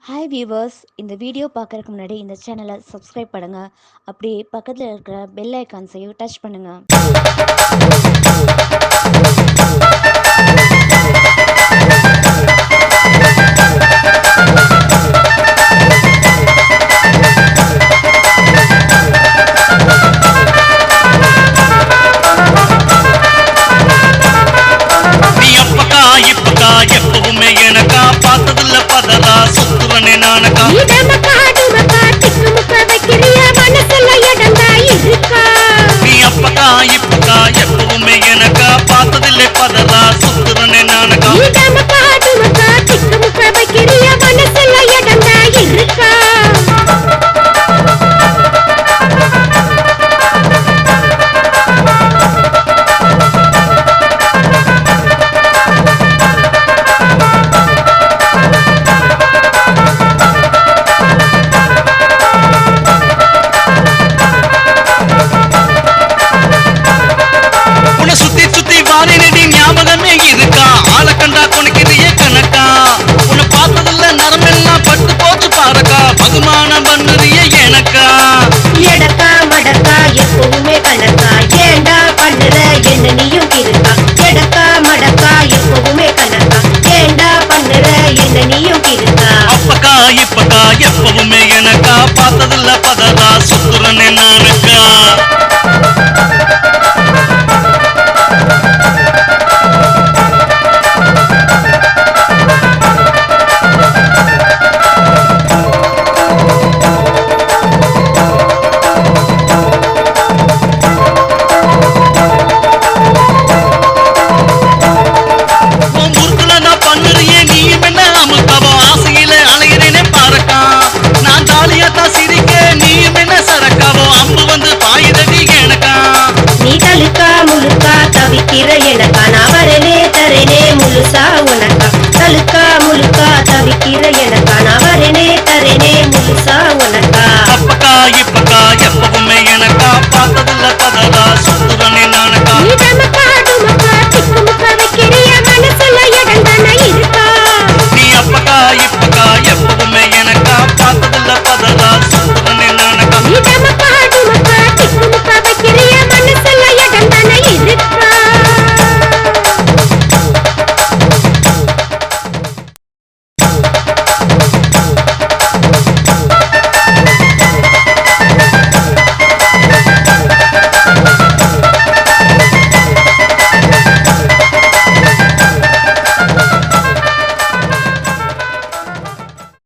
Hi viewers, இந்த video பார்க்கறதுக்கு முன்னாடி இந்த சேனலை சப்ஸ்கிரைப் பண்ணுங்க. அப்படியே பக்கத்தில் இருக்கிற பெல் ஐக்கான்ஸையும் டச் பண்ணுங்க. நீ அப்பக்கா இப்பக்கா எப்பவுமே எனக்கா பார்த்ததுல பதறா சுத்துவனே நானக்கா நீ அப்பக்கா இப்பக்கா எப்பவுமே எனக்கா பார்த்ததில்லை பதறா சுத்துவனே நானக்கா சுத்தி சுத்தி வாரினடி ஞாபகமே இருக்கா ஆளை கண்டா கொனைக்கிறிய கணக்கா உன்னை பார்த்ததில்ல நரம்பெல்லாம் பட்டு போச்சு பாருக்கா பகுமானம் பண்ணுறிய எனக்கா எடக்கா மடக்கா எப்பவுமே கணக்கா ஏண்டா பண்ணுற என்ன நீயும் இருக்கா எடக்கா மடக்கா எப்பவுமே கணக்கா ஏண்டா பண்ணுற என்ன நீயும் இருக்கா அப்பக்கா இப்பக்கா எப்பவுமே எனக்கா பார்த்ததில்ல பதறா சுத்துறனே